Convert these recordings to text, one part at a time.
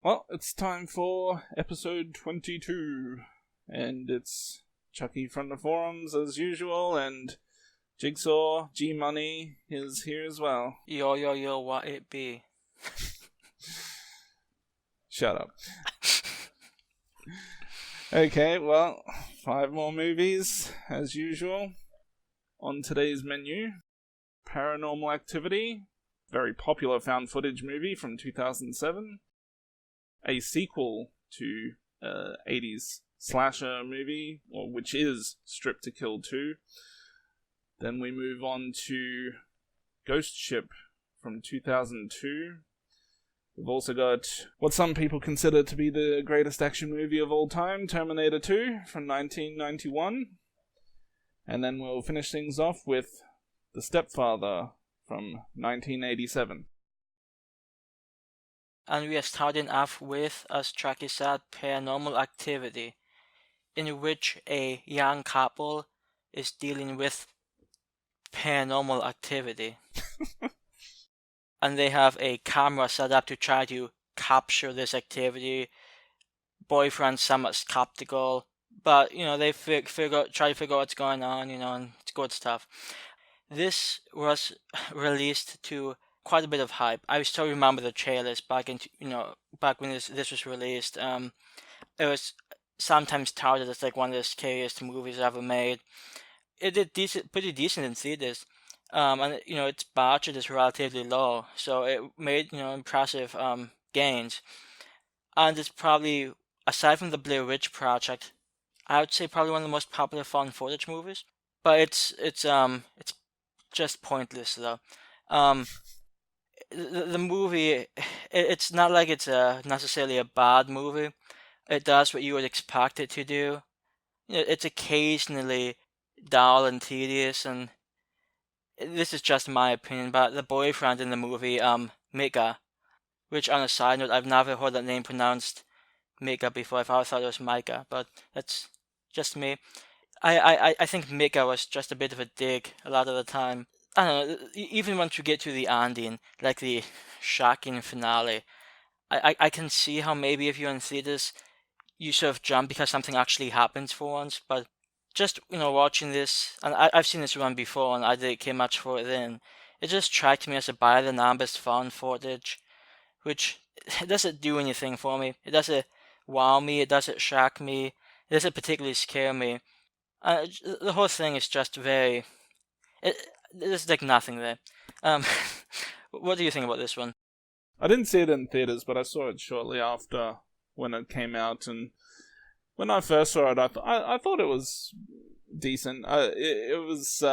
Well, it's time for episode 22, and it's Chucky from the forums as usual, and Jigsaw, G-Money, is here as well. Yo, what it be? Shut up. Okay, well, 5 more movies, as usual. On today's menu, Paranormal Activity, very popular found footage movie from 2007. A sequel to 80s slasher movie, which is Strip to Kill 2. Then we move on to Ghost Ship from 2002. We've also got what some people consider to be the greatest action movie of all time, Terminator 2 from 1991. And then we'll finish things off with The Stepfather from 1987. And we are starting off with, as Chucky said, Paranormal Activity, in which a young couple is dealing with paranormal activity. And they have a camera set up to try to capture this activity. Boyfriend's somewhat skeptical, but, they try to figure out what's going on, and it's good stuff. This was released to quite a bit of hype. I still remember the trailers back when this was released. It was sometimes touted as like one of the scariest movies ever made. It did pretty decent in theaters, and its budget is relatively low, so it made impressive gains. And it's probably, aside from the Blair Witch Project, I would say probably one of the most popular found footage movies. But it's just pointless though. The movie, it's not like it's necessarily a bad movie. It does what you would expect it to do. It's occasionally dull and tedious, and this is just my opinion, but the boyfriend in the movie, Mika, which on a side note, I've never heard that name pronounced Mika before. I always thought it was Micah, but that's just me. I think Mika was just a bit of a dick a lot of the time. I don't know, even once you get to the ending, like the shocking finale, I can see how maybe if you're in theaters, you sort of jump because something actually happens for once, but just, watching this, and I've seen this run before, and I didn't care much for it then, it just struck me as a by-the-numbers found footage, which it doesn't do anything for me. It doesn't wow me, it doesn't shock me, it doesn't particularly scare me. The whole thing is just very... There's like nothing there. What do you think about this one? I didn't see it in theaters, but I saw it shortly after when it came out, and when I first saw it, I thought it was decent. It was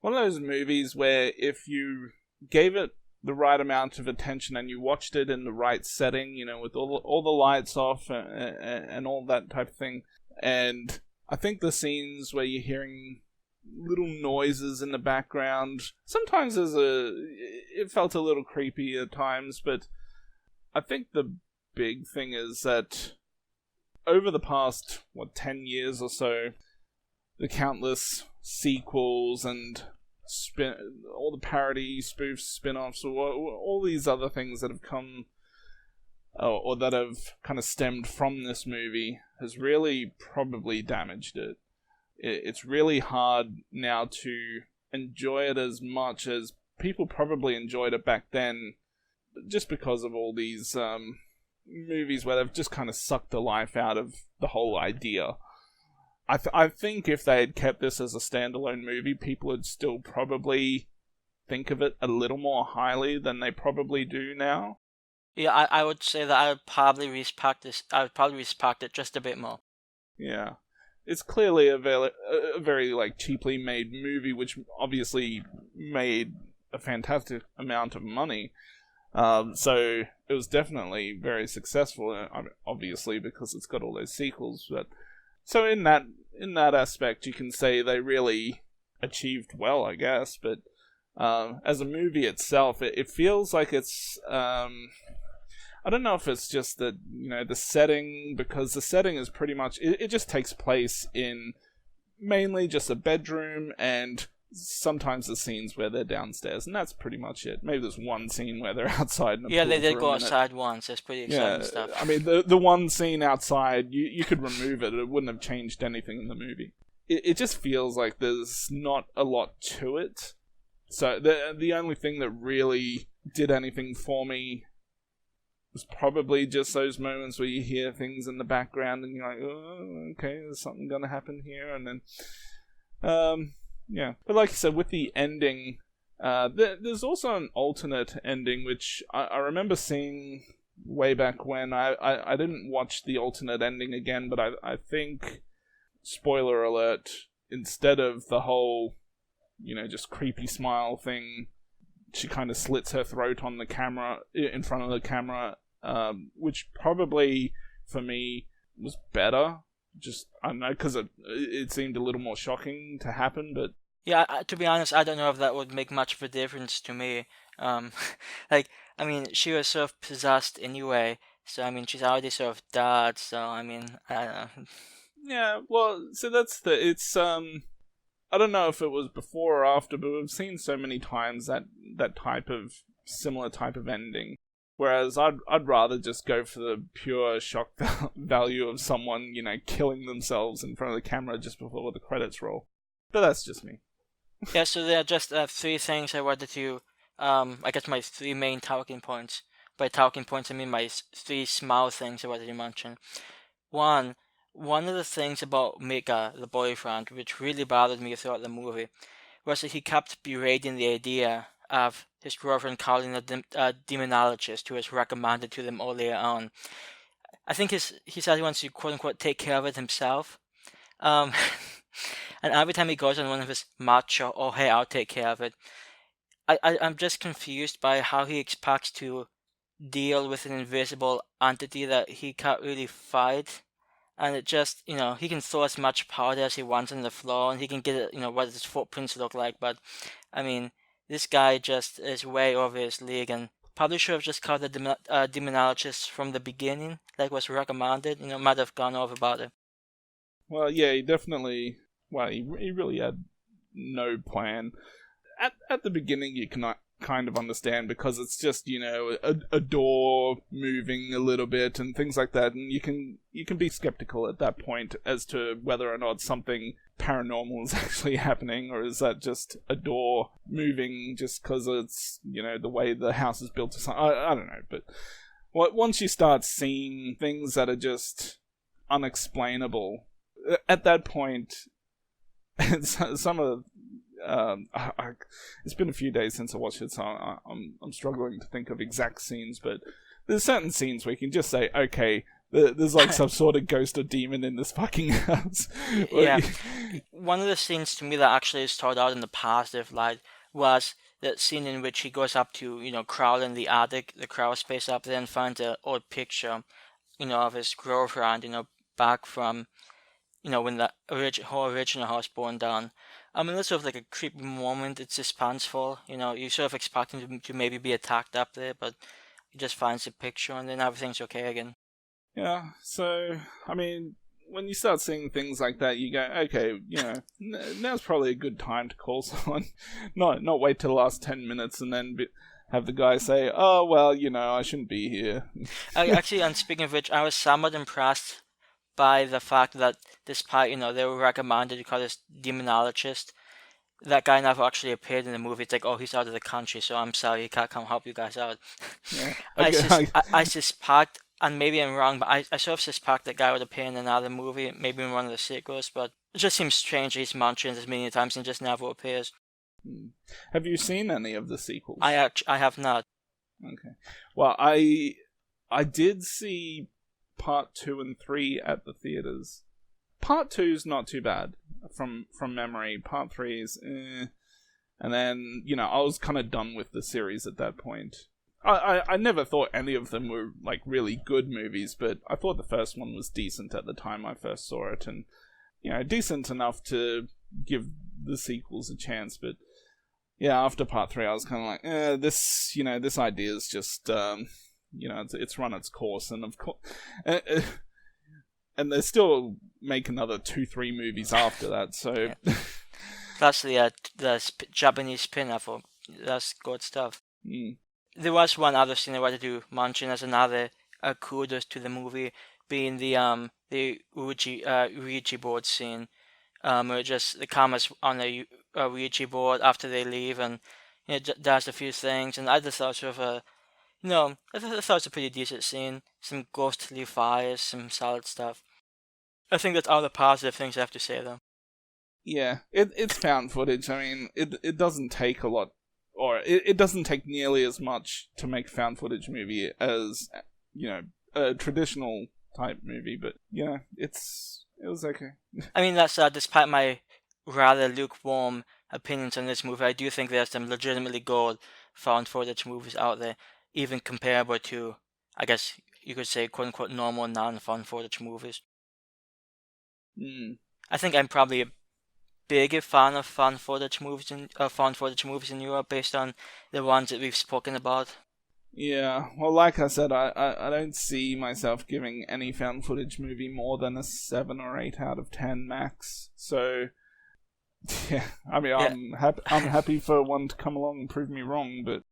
one of those movies where if you gave it the right amount of attention and you watched it in the right setting, with all the lights off and all that type of thing, and I think the scenes where you're hearing little noises in the background, sometimes it felt a little creepy at times, but I think the big thing is that over the past 10 years or so, the countless sequels and all the parody spoofs, spin-offs, or all these other things that have come or that have kind of stemmed from this movie has really probably damaged it. It's really hard now to enjoy it as much as people probably enjoyed it back then, just because of all these movies where they've just kind of sucked the life out of the whole idea. I think if they had kept this as a standalone movie, people would still probably think of it a little more highly than they probably do now. Yeah, I would say that I would probably respect this. I would probably respect it just a bit more. Yeah. It's clearly a very cheaply made movie, which obviously made a fantastic amount of money. So it was definitely very successful, obviously, because it's got all those sequels. But so in that aspect, you can say they really achieved well, I guess. But as a movie itself, it feels like it's... I don't know if it's just that, the setting, because the setting is pretty much... It just takes place in mainly just a bedroom and sometimes the scenes where they're downstairs, and that's pretty much it. Maybe there's one scene where they're outside in a Yeah, pool they did for a go minute. outside once. That's pretty exciting stuff. I mean, the one scene outside, you could remove it. It wouldn't have changed anything in the movie. It just feels like there's not a lot to it. So the only thing that really did anything for me was probably just those moments where you hear things in the background and you're like, oh, okay, there's something going to happen here. And then, yeah. But like I said, with the ending, there's also an alternate ending, which I remember seeing way back when. I didn't watch the alternate ending again, but I think, spoiler alert, instead of the whole, just creepy smile thing, she kind of slits her throat on the camera, in front of the camera, which probably, for me, was better. Just, I don't know, because it seemed a little more shocking to happen, but... Yeah, to be honest, I don't know if that would make much of a difference to me. She was sort of possessed anyway, so, she's already sort of dead, so, I don't know. Yeah, well, so it's, I don't know if it was before or after, but we've seen so many times that similar type of ending. Whereas I'd rather just go for the pure shock value of someone, killing themselves in front of the camera just before the credits roll. But that's just me. Yeah, so there are just three things I wanted to, I guess my three main talking points. By talking points, I mean my three small things I wanted to mention. One of the things about Mika, the boyfriend, which really bothered me throughout the movie, was that he kept berating the idea of his girlfriend calling a demonologist who was recommended to them earlier on. I think he said he wants to quote-unquote take care of it himself. And every time he goes on one of his macho, oh hey, I'll take care of it, I'm just confused by how he expects to deal with an invisible entity that he can't really fight. And it just, he can throw as much powder as he wants on the floor, and he can get it, what his footprints look like. But, this guy just is way over his league, and probably should have just called the demonologist from the beginning, like was recommended. Might have gone over about it. Well, yeah, he definitely. Well, he really had no plan. At the beginning, you cannot kind of understand because it's just a door moving a little bit and things like that, and you can be skeptical at that point as to whether or not something paranormal is actually happening, or is that just a door moving just because it's the way the house is built or something. I don't know, but once you start seeing things that are just unexplainable at that point, some of it's been a few days since I watched it, so I'm struggling to think of exact scenes, but there's certain scenes where you can just say, okay, there's like some sort of ghost or demon in this fucking house. Yeah. One of the scenes to me that actually started out in the positive light was that scene in which he goes up to, crawl in the attic, the crawl space up there, and finds an old picture, of his girlfriend, back from, when the whole original house burned down. It's sort of like a creepy moment. It's suspenseful. You sort of expect him to maybe be attacked up there, but he just finds the picture and then everything's okay again. Yeah, so, when you start seeing things like that, you go, okay, now's probably a good time to call someone. Not wait till the last 10 minutes and then have the guy say, oh, well, I shouldn't be here. Actually, and speaking of which, I was somewhat impressed by the fact that despite, they were recommended to call this demonologist, that guy never actually appeared in the movie. It's like, oh, he's out of the country, so I'm sorry, he can't come help you guys out. Yeah. I suspect, and maybe I'm wrong, but I sort of suspect that guy would appear in another movie, maybe in one of the sequels, but it just seems strange he's mentioned as many times and just never appears. Have you seen any of the sequels? I have not. Okay. Well, I did see Part 2 and 3 at the theaters. Part 2's not too bad from memory. Part 3 is and then, I was kind of done with the series at that point. I never thought any of them were like really good movies, but I thought the first one was decent at the time I first saw it, and decent enough to give the sequels a chance. But yeah, after Part 3 I was kind of like, this idea is just it's run its course, and of course, and they still make another 2-3 movies after that. So, Plus the Japanese spin-off. That's good stuff. Mm. There was one other thing I wanted to mention as another kudos to the movie, being the Ouija board scene. Where just the camera's on a Ouija board after they leave, and does a few things, and I just thought sort of I thought it was a pretty decent scene. Some ghostly fires, some solid stuff. I think that's all the positive things I have to say, though. Yeah, it's found footage. I mean, it doesn't take a lot, or it doesn't take nearly as much to make a found footage movie as, a traditional type movie, but it was okay. I mean, that's despite my rather lukewarm opinions on this movie, I do think there's some legitimately good found footage movies out there, even comparable to, I guess you could say, quote unquote, normal non-found footage movies. I think I'm probably a bigger fan of found footage movies in Europe based on the ones that we've spoken about. Yeah, well, like I said, I don't see myself giving any found footage movie more than a 7 or 8 out of 10 max. So, yeah, I mean, yeah. I'm happy for one to come along and prove me wrong, but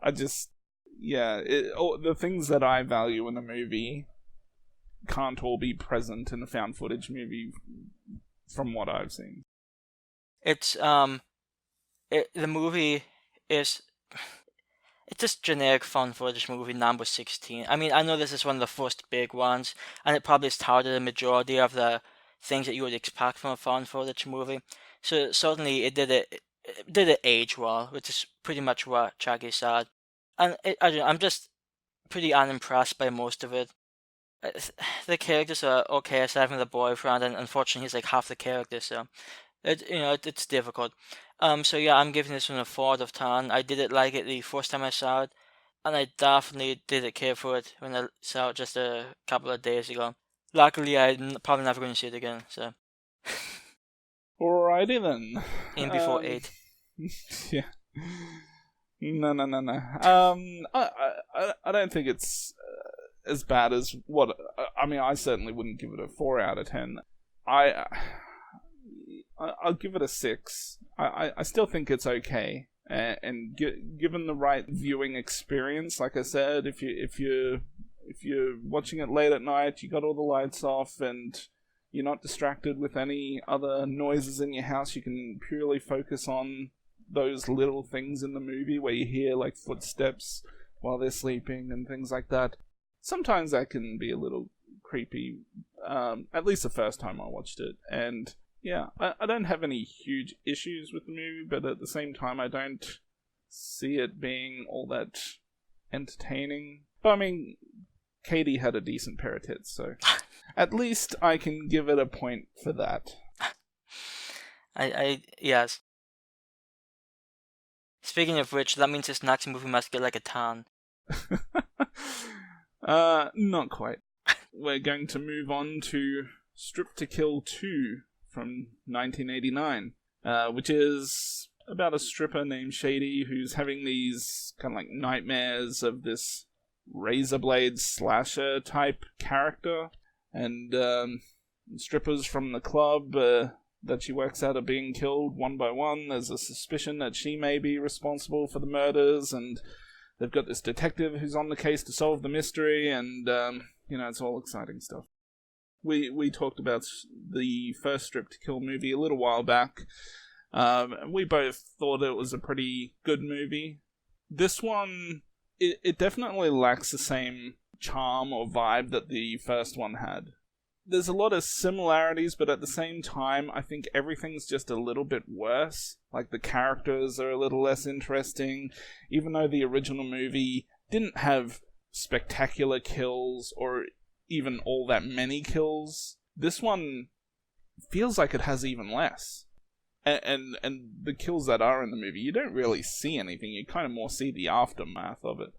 I just, the things that I value in a movie can't all be present in a found footage movie from what I've seen. It's the movie is. It's just generic found footage movie number 16. I mean, I know this is one of the first big ones, and it probably started the majority of the things that you would expect from a found footage movie. So certainly it did it age well, which is pretty much what Chucky said. And I'm just pretty unimpressed by most of it. The characters are okay aside from the boyfriend, and unfortunately he's like half the character, so it's difficult. So yeah, I'm giving this one a 4 out of 10. I didn't like it the first time I saw it, and I definitely didn't care for it when I saw it just a couple of days ago. Luckily, I'm probably never going to see it again, so. Alrighty then. In before 8. Yeah. No. I don't think it's as bad as what... I mean, I certainly wouldn't give it a 4 out of 10. I'll give it a 6. I still think it's okay, and given the right viewing experience, like I said, if you're watching it late at night, you got all the lights off, and you're not distracted with any other noises in your house, you can purely focus on those little things in the movie where you hear like footsteps while they're sleeping and things like that. Sometimes that can be a little creepy, at least the first time I watched it, and yeah, I don't have any huge issues with the movie, but at the same time, I don't see it being all that entertaining. But I mean, Katie had a decent pair of tits, so at least I can give it a point for that. Yes. Speaking of which, that means this next movie must get like a 10. Not quite. We're going to move on to Strip to Kill 2. From 1989, which is about a stripper named Shady who's having these kind of like nightmares of this razor blade slasher type character, and strippers from the club that she works at are being killed one by one. There's a suspicion that she may be responsible for the murders, and they've got this detective who's on the case to solve the mystery, and it's all exciting stuff. We talked about the first Strip to Kill movie a little while back. We both thought it was a pretty good movie. This one, it definitely lacks the same charm or vibe that the first one had. There's a lot of similarities, but at the same time, I think everything's just a little bit worse. Like, the characters are a little less interesting, even though the original movie didn't have spectacular kills or even all that many kills. This one feels like it has even less. And the kills that are in the movie, you don't really see anything. You kind of more see the aftermath of it.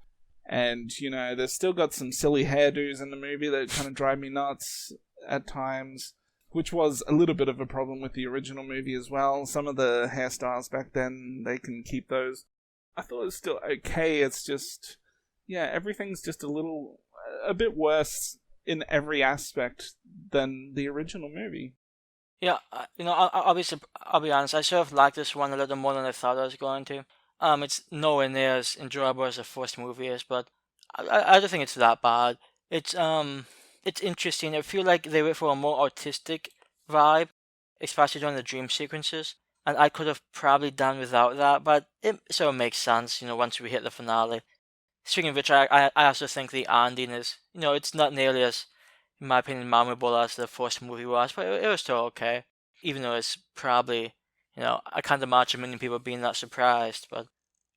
And, they've still got some silly hairdos in the movie that kind of drive me nuts at times, which was a little bit of a problem with the original movie as well. Some of the hairstyles back then, they can keep those. I thought it was still okay. It's just, everything's just a bit worse in every aspect than the original movie. Yeah, I'll be honest. I sort of like this one a little more than I thought I was going to. It's nowhere near as enjoyable as the first movie is, but I don't think it's that bad. It's interesting. I feel like they went for a more artistic vibe, especially during the dream sequences, and I could have probably done without that, but it sort of makes sense, once we hit the finale. Speaking of which, I also think the ending is, it's not nearly as, in my opinion, memorable as the first movie was, but it was still okay. Even though it's probably, I can't imagine many people being that surprised. But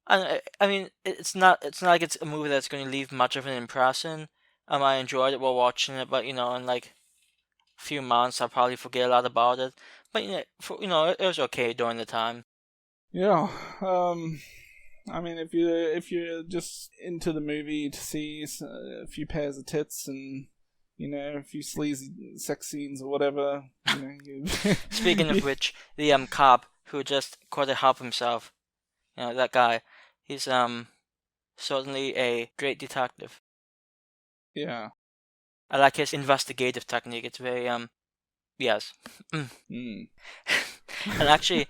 I mean, it's not like it's a movie that's going to leave much of an impression. I enjoyed it while watching it, but in like a few months I'll probably forget a lot about it. But it was okay during the time. Yeah. I mean, if you're just into the movie to see a few pairs of tits and a few sleazy sex scenes or whatever, Speaking of which, the cop who just couldn't help himself, that guy, he's certainly a great detective. yeah. I like his investigative technique. It's very yes. Mm. And actually,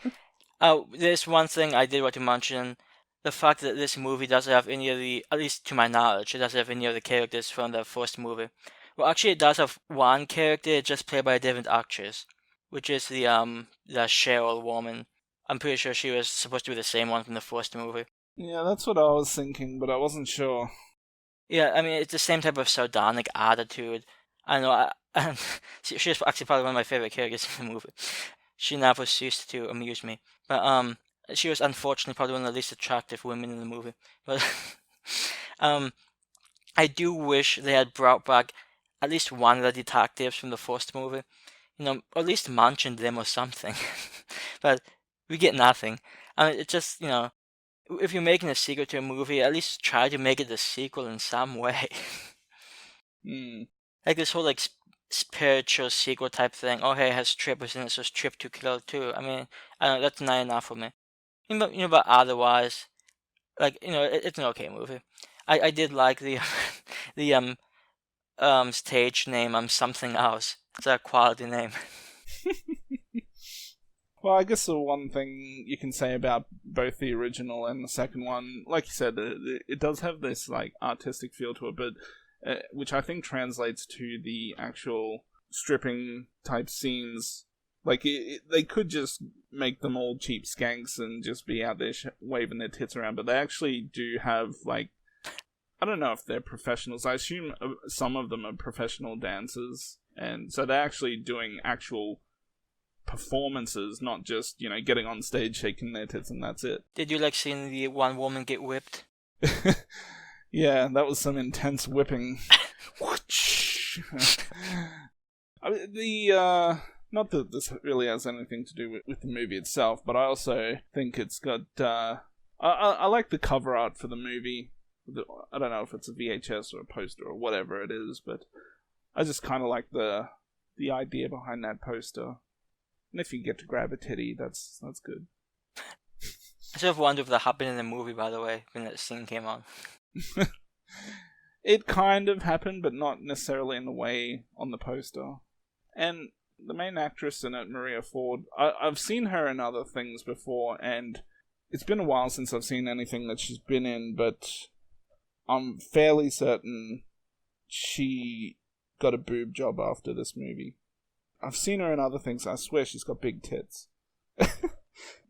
there's one thing I did want to mention. The fact that this movie doesn't have any of the, at least to my knowledge, it doesn't have any of the characters from the first movie. Well, actually, it does have one character just played by a different actress, which is the Cheryl woman. I'm pretty sure she was supposed to be the same one from the first movie. Yeah, that's what I was thinking, but I wasn't sure. Yeah, I mean, it's the same type of sardonic attitude. I know, she's actually probably one of my favorite characters in the movie. She never ceased to amuse me. But, she was unfortunately probably one of the least attractive women in the movie. But, um, I do wish they had brought back at least one of the detectives from the first movie. Or at least mentioned them or something. But we get nothing. I mean, it's just, if you're making a sequel to a movie, at least try to make it a sequel in some way. Like this whole like spiritual sequel type thing. Oh, hey, it has strippers in it, so it's Trip to Kill 2. I mean, I don't know, that's not enough for me. But otherwise, like it's an okay movie. I did like the the stage name. Something else. It's a quality name. Well, I guess the one thing you can say about both the original and the second one, like you said, it does have this like artistic feel to it, but which I think translates to the actual stripping type scenes. Like they could just make them all cheap skanks and just be out there waving their tits around, but they actually do have like, I don't know if they're professionals. I assume some of them are professional dancers, and so they're actually doing actual performances, not just getting on stage shaking their tits and that's it. Did you like seeing the one woman get whipped? Yeah, that was some intense whipping. I mean, not that this really has anything to do with the movie itself, but I also think it's got. I like the cover art for the movie. I don't know if it's a VHS or a poster or whatever it is, but I just kind of like the idea behind that poster. And if you get to grab a titty, that's good. I sort of wonder if that happened in the movie, by the way, when that scene came on. It kind of happened, but not necessarily in the way on the poster. And the main actress in it, Maria Ford, I've seen her in other things before, and it's been a while since I've seen anything that she's been in, but I'm fairly certain she got a boob job after this movie. I've seen her in other things. I swear she's got big tits.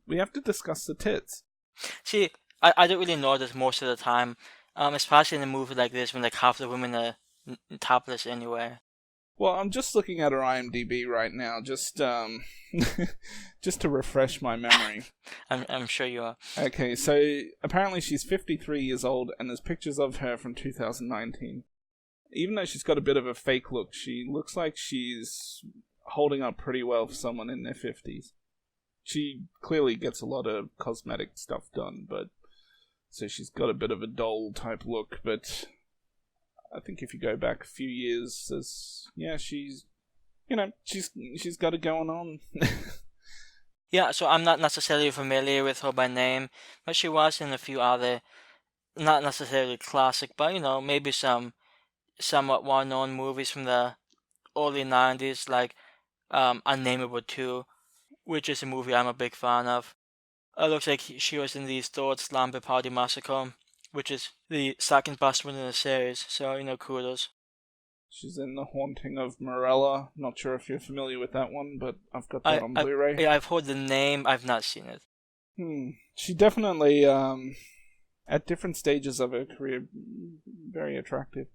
We have to discuss the tits. See, I don't really notice most of the time, especially in a movie like this when like half the women are topless anyway. Well, I'm just looking at her IMDb right now, just just to refresh my memory. I'm sure you are. Okay, so apparently she's 53 years old, and there's pictures of her from 2019. Even though she's got a bit of a fake look, she looks like she's holding up pretty well for someone in their 50s. She clearly gets a lot of cosmetic stuff done, but so she's got a bit of a doll type look, but I think if you go back a few years, she's got it going on. Yeah, so I'm not necessarily familiar with her by name, but she was in a few other, not necessarily classic, but maybe some somewhat well-known movies from the early 90s, like Unnameable 2, which is a movie I'm a big fan of. It looks like she was in the Third Slumber Party Massacre, which is the second best one in the series, so, kudos. She's in The Haunting of Morella. Not sure if you're familiar with that one, but I've got that on Blu-ray. I've heard the name, I've not seen it. She definitely, at different stages of her career, very attractive.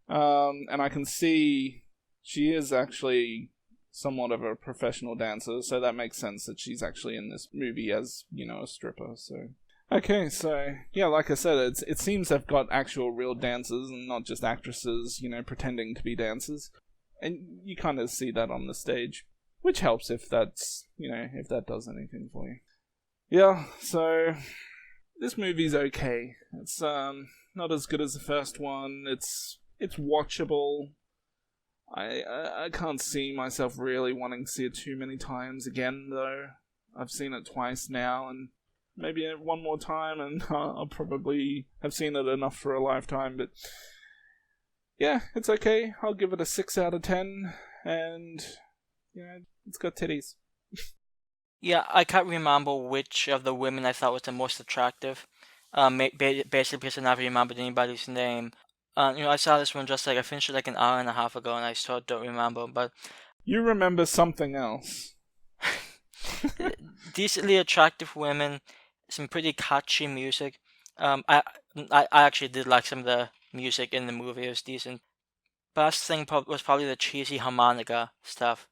And I can see she is actually somewhat of a professional dancer, so that makes sense that she's actually in this movie as, a stripper, so... Okay, so, yeah, like I said, it seems they've got actual real dancers and not just actresses, pretending to be dancers. And you kind of see that on the stage, which helps if that's, if that does anything for you. Yeah, so, this movie's okay. It's, not as good as the first one. It's watchable. I can't see myself really wanting to see it too many times again, though. I've seen it twice now, and maybe one more time, and I'll probably have seen it enough for a lifetime, but yeah, it's okay. I'll give it a 6 out of 10, and, it's got titties. Yeah, I can't remember which of the women I thought was the most attractive, basically because I never remembered anybody's name. I saw this one I finished it an hour and a half ago, and I still don't remember, but... You remember something else. Decently attractive women, some pretty catchy music. I actually did like some of the music in the movie. It was decent. Best thing was probably the cheesy harmonica stuff.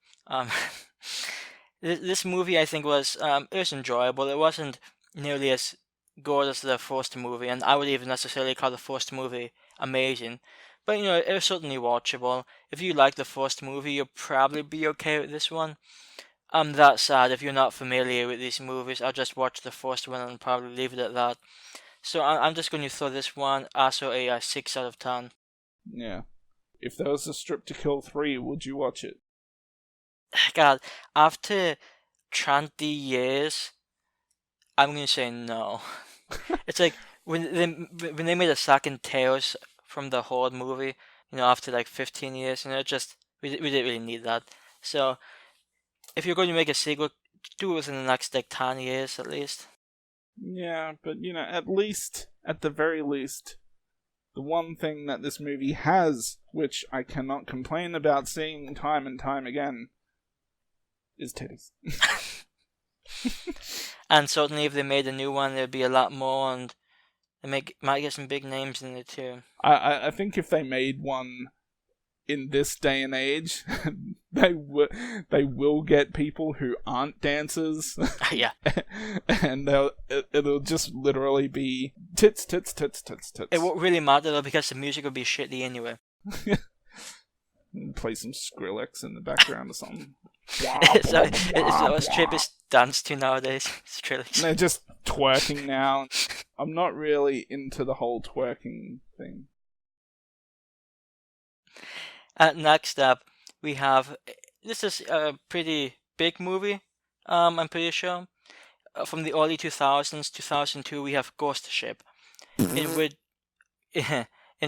This movie, I think, was enjoyable. It wasn't nearly as good as the first movie, and I would even necessarily call the first movie amazing. But, it was certainly watchable. If you like the first movie, you'll probably be okay with this one. That said, if you're not familiar with these movies, I'll just watch the first one and probably leave it at that. So I'm just going to throw this one also a 6 out of 10. Yeah. If there was a Strip to Kill 3, would you watch it? God, after 20 years, I'm going to say no. It's like when they made a second Tales from the Horde movie, after 15 years, we didn't really need that. So if you're going to make a sequel, do it within the next 10 years at least. Yeah, but at the very least, the one thing that this movie has, which I cannot complain about seeing time and time again, is titties. And certainly if they made a new one, there'd be a lot more, and they might get some big names in it too. I think if they made one in this day and age, they will get people who aren't dancers. Yeah. And it'll just literally be tits, tits, tits, tits, tits. It won't really matter though, because the music will be shitty anyway. Play some Skrillex in the background or something. It's what strippers dance to nowadays. Skrillex. They're just twerking now. I'm not really into the whole twerking thing. Next up, we have... This is a pretty big movie, I'm pretty sure. From the early 2000s, 2002, we have Ghost Ship, in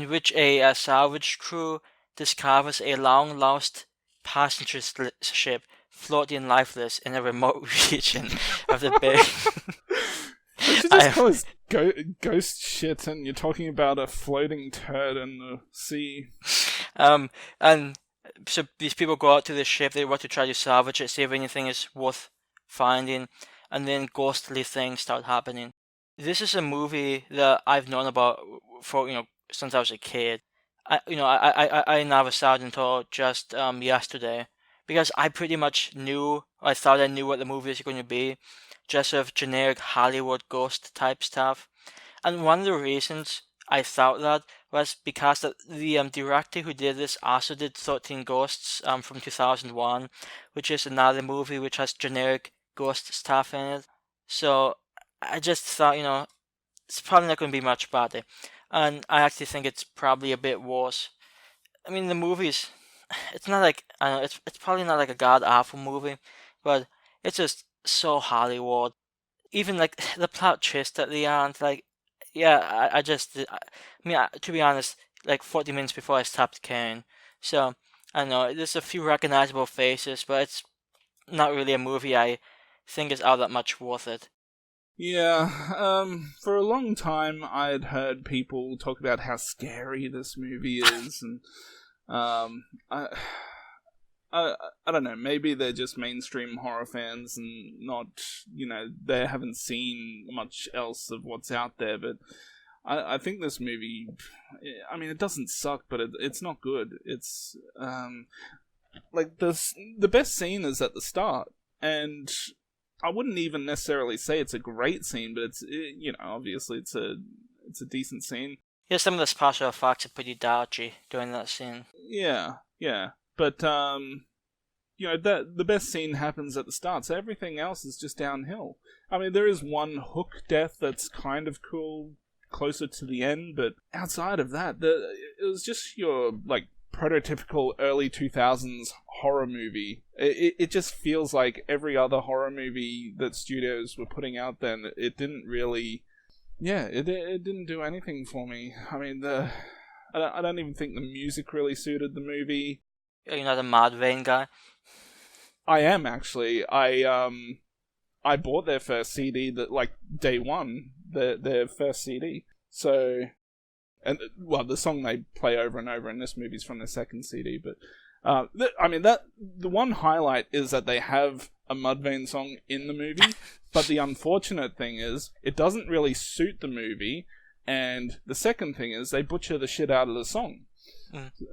which a salvage crew discovers a long-lost passenger ship floating lifeless in a remote region of the bay. You just call this ghost shit, and you're talking about a floating turd in the sea. And so these people go out to the ship, they want to try to salvage it, see if anything is worth finding, and then ghostly things start happening. This is a movie that I've known about for, since I was a kid. I never saw it until just yesterday, because I pretty much I thought I knew what the movie was going to be, just sort of generic Hollywood ghost type stuff. And one of the reasons I thought that was because the director who did this also did 13 Ghosts from 2001, which is another movie which has generic ghost stuff in it. So I just thought, it's probably not going to be much better. And I actually think it's probably a bit worse. I mean, the movie's... It's not like... I don't know, it's probably not like a god-awful movie, but it's just so Hollywood. Even, the plot twist at the end, yeah, I mean, to be honest, 40 minutes before I stopped caring. So, I don't know, there's a few recognizable faces, but it's not really a movie I think is all that much worth it. Yeah, for a long time I'd heard people talk about how scary this movie is, and um, I, I don't know, maybe they're just mainstream horror fans and not, they haven't seen much else of what's out there, but I think this movie, I mean, it doesn't suck, but it's not good. It's, like, the best scene is at the start, and I wouldn't even necessarily say it's a great scene, but obviously it's a decent scene. Yeah, some of the special effects are pretty dodgy during that scene. Yeah, yeah. But the best scene happens at the start, so everything else is just downhill. I mean, there is one hook death that's kind of cool closer to the end, but outside of that, it was just your like prototypical early 2000s horror movie. It just feels like every other horror movie that studios were putting out then. It didn't really, yeah, it didn't do anything for me. I mean, I don't even think the music really suited the movie. You're not a Mad Vane guy? I am actually. I bought their first CD that like day one, their first CD. So, and well, the song they play over and over in this movie is from their second CD. But I mean that the one highlight is that they have a Mudvayne song in the movie. But the unfortunate thing is it doesn't really suit the movie. And the second thing is they butcher the shit out of the song.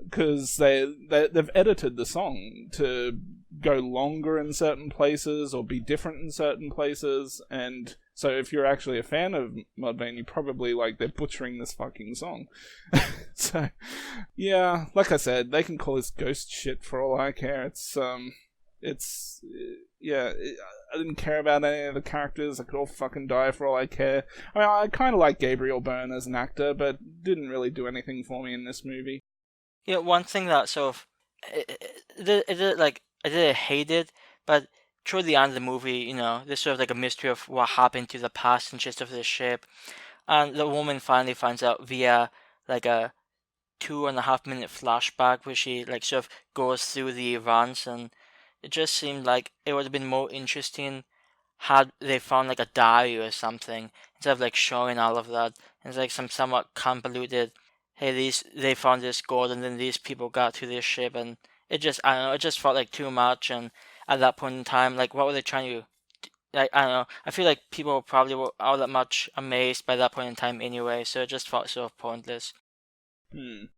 Because they've edited the song to go longer in certain places or be different in certain places, and so if you're actually a fan of Mudvayne, you probably like they're butchering this fucking song. So, yeah, like I said, they can call this ghost shit for all I care. I didn't care about any of the characters. I could all fucking die for all I care. I mean, I kind of like Gabriel Byrne as an actor, but didn't really do anything for me in this movie. Yeah, one thing that sort of I did hate it, but toward the end of the movie, there's sort of like a mystery of what happened to the passengers of the ship, and the woman finally finds out via like a 2.5 minute flashback where she like sort of goes through the events, and it just seemed like it would have been more interesting had they found like a diary or something instead of like showing all of that. It's like some somewhat convoluted, hey, they found this gold and then these people got to this ship, and I don't know, it just felt like too much. And at that point in time, like what were they trying to, like, I don't know, I feel like people probably were all that much amazed by that point in time anyway, so it just felt sort of pointless. And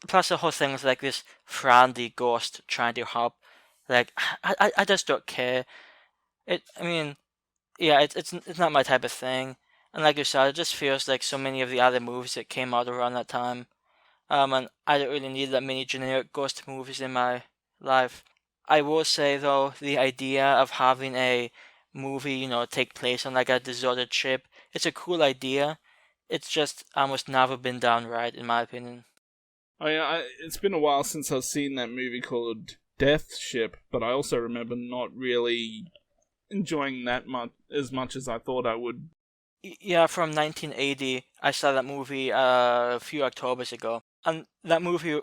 plus the whole thing was like this friendly ghost trying to help. Like I just don't care. I mean, yeah, it's not my type of thing. And like you said, it just feels like so many of the other movies that came out around that time. And I don't really need that many generic ghost movies in my life. I will say though, the idea of having a movie, take place on like a deserted ship, it's a cool idea. It's just almost never been done right, in my opinion. Oh yeah, it's been a while since I've seen that movie called Death Ship, but I also remember not really enjoying that as much as I thought I would. Yeah, from 1980, I saw that movie a few Octobers ago, and that movie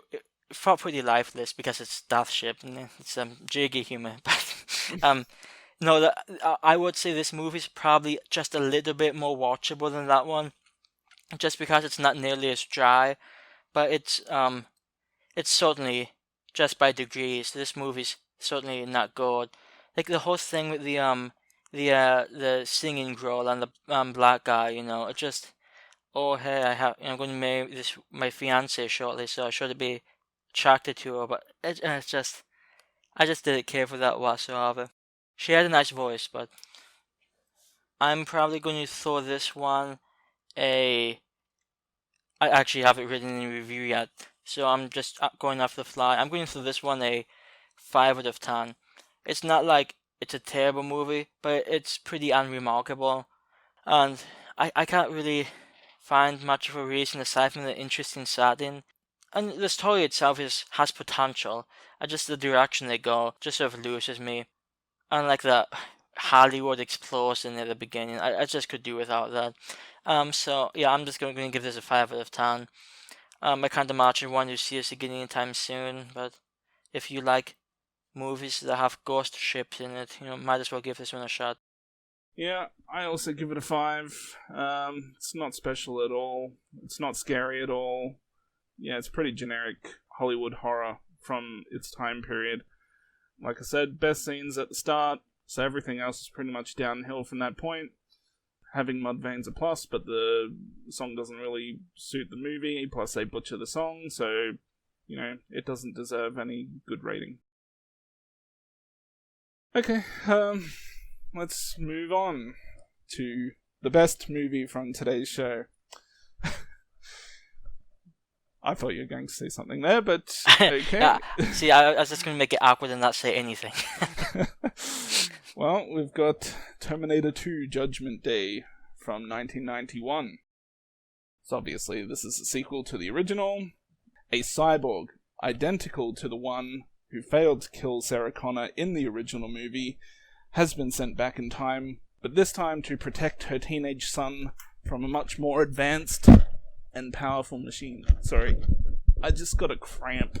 felt pretty lifeless because it's Death Ship and it's jiggy humor. But no, I would say this movie's probably just a little bit more watchable than that one, just because it's not nearly as dry. But it's certainly just by degrees. This movie's certainly not good. Like the whole thing with the singing girl and the black guy, it just, oh hey, I'm going to marry this my fiance shortly, so I should be attracted to her. But it's just, I just didn't care for that whatsoever. She had a nice voice, but I'm probably going to throw this one a. I actually haven't written any review yet, so I'm just going off the fly. I'm going to throw this one a 5 out of 10. It's not like it's a terrible movie, but it's pretty unremarkable. And I can't really find much of a reason aside from the interesting setting. And the story itself has potential. Just the direction they go just sort of loses me. Unlike the Hollywood explosion at the beginning, I just could do without that. So yeah, I'm just going to give this a 5 out of 10. I can't imagine one to see us again anytime soon, but if you like movies that have ghost ships in it, might as well give this one a shot. Yeah, I also give it a 5. It's not special at all. It's not scary at all. Yeah, it's pretty generic Hollywood horror from its time period. Like I said, best scenes at the start, so everything else is pretty much downhill from that point. Having Mudvayne's a plus, but the song doesn't really suit the movie, plus they butcher the song, so, it doesn't deserve any good rating. Okay, let's move on to the best movie from today's show. I thought you were going to say something there, but okay. See, I was just going to make it awkward and not say anything. Well, we've got Terminator 2 Judgment Day from 1991. So obviously this is a sequel to the original. A cyborg, identical to the one who failed to kill Sarah Connor in the original movie, has been sent back in time, but this time to protect her teenage son from a much more advanced and powerful machine. Sorry, I just got a cramp.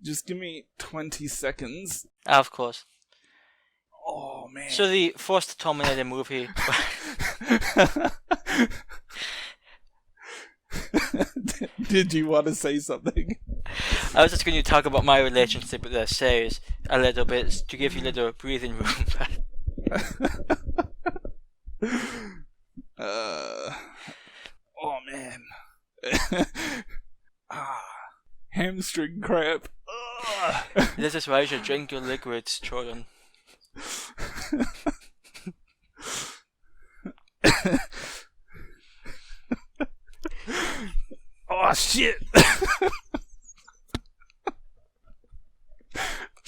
Just give me 20 seconds. Of course. Oh, man. So the first Terminator movie... Did you want to say something? I was just going to talk about my relationship with the series a little bit to give you a little breathing room. Oh man. Hamstring cramp. This is why you should drink your liquids, Jordan. Oh shit.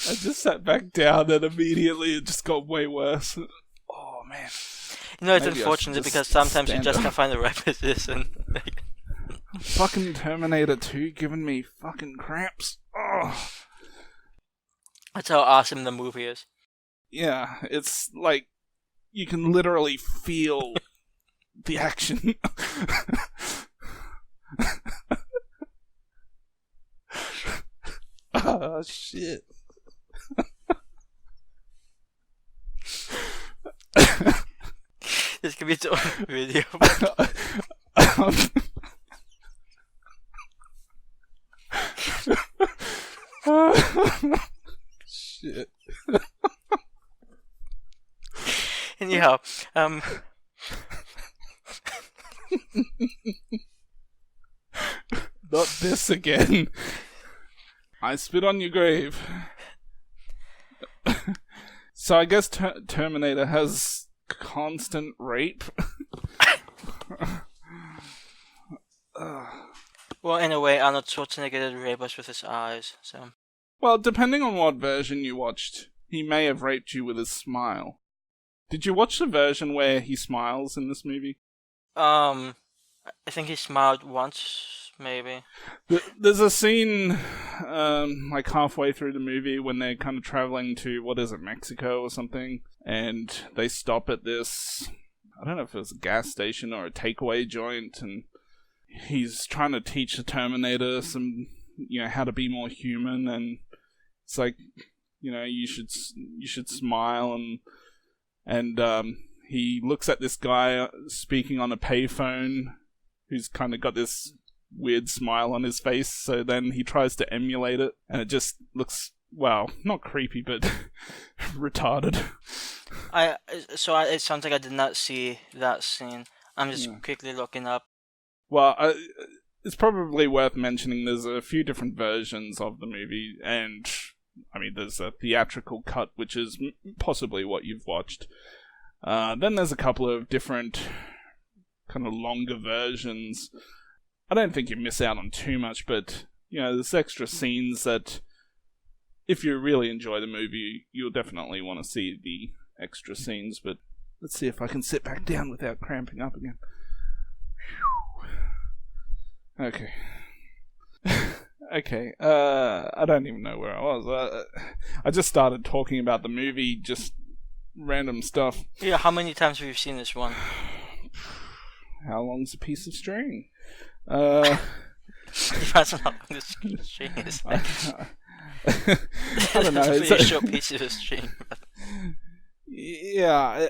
I just sat back down and immediately it just got way worse. Oh man. It's unfortunate because sometimes you just can't find the right position. Fucking Terminator 2 giving me fucking cramps. Oh. That's how awesome the movie is. Yeah, it's like you can literally feel the action. Oh shit. This could be its own video. Shit. Anyhow, Not this again. I spit on your grave. So I guess Terminator has constant rape. well, in a way, Arnold Schwarzenegger did rape us with his eyes, so... Well, depending on what version you watched, he may have raped you with his smile. Did you watch the version where he smiles in this movie? I think he smiled once, maybe. There's a scene, like halfway through the movie when they're kind of traveling to, Mexico or something, and they stop at this, I don't know if it was a gas station or a takeaway joint, and he's trying to teach the Terminator some, how to be more human, and it's like, you should smile, and he looks at this guy speaking on a payphone who's kind of got this weird smile on his face, so then he tries to emulate it, and it just looks, well, not creepy, but retarded. It sounds like I did not see that scene. I'm just quickly looking up. Well, it's probably worth mentioning there's a few different versions of the movie, and, there's a theatrical cut, which is possibly what you've watched. Then there's a couple of different kind of longer versions. I don't think you miss out on too much, but, there's extra scenes that, if you really enjoy the movie, you'll definitely want to see the extra scenes, but let's see if I can sit back down without cramping up again. Whew. Okay. Okay, I don't even know where I was. I just started talking about the movie, just random stuff. Yeah, how many times have you seen this one? How long's a piece of string? depends on how long the string is. I don't know. It's a short piece of a string. Yeah,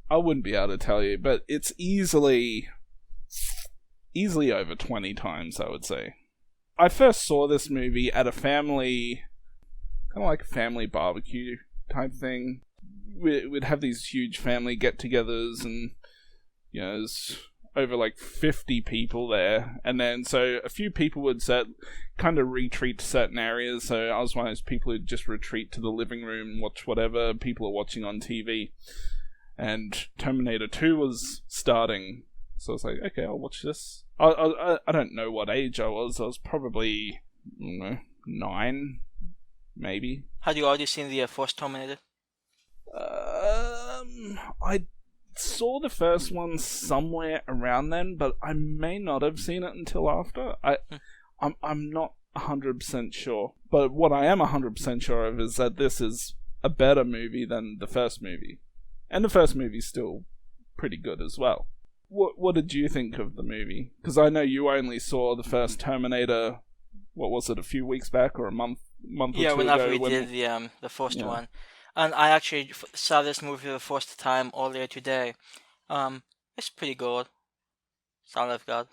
I wouldn't be able to tell you, but it's easily over 20 times, I would say. I first saw this movie at a family, kind of like a family barbecue type thing. We'd have these huge family get-togethers, and you know, there's over like 50 people there, and then so a few people would kind of retreat to certain areas. So I was one of those people who'd just retreat to the living room and watch whatever people are watching on TV. And Terminator 2 was starting, so I was like, okay, I'll watch this. I don't know what age I was. I was probably, I don't know, 9, maybe. Had you already seen the first Terminator? I saw the first one somewhere around then, but I may not have seen it until after. I'm not 100% sure. But what I am 100% sure of is that this is a better movie than the first movie. And the first movie's still pretty good as well. What did you think of the movie? Because I know you only saw the first Terminator, what was it, a few weeks back or a month or two ago? Yeah, whenever we did the first one. And I actually saw this movie for the first time earlier today. It's pretty good. That's all I've got.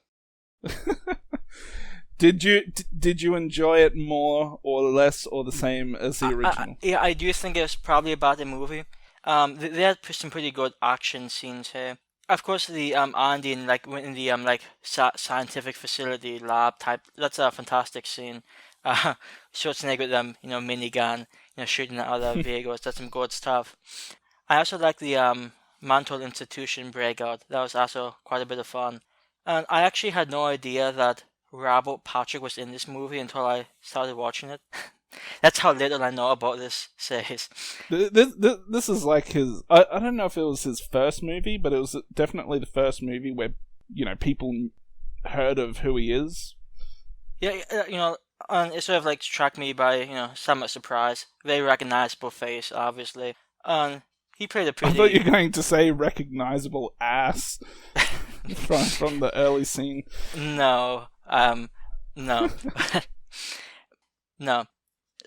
Did you enjoy it more or less or the same as the original? I do think it's probably about the movie. They had some pretty good action scenes here. Of course, the Andy in the scientific facility lab type. That's a fantastic scene. Schwarzenegger with them, minigun, shooting at other vehicles. That's some good stuff. I also like the mental institution breakout. That was also quite a bit of fun. And I actually had no idea that Robert Patrick was in this movie until I started watching it. That's how little I know about this series. This is like his... I don't know if it was his first movie, but it was definitely the first movie where, people heard of who he is. Yeah, and it sort of struck me by, somewhat surprise. Very recognizable face, obviously. And he played a pretty... I thought you were going to say recognizable ass from the early scene. No. No. No.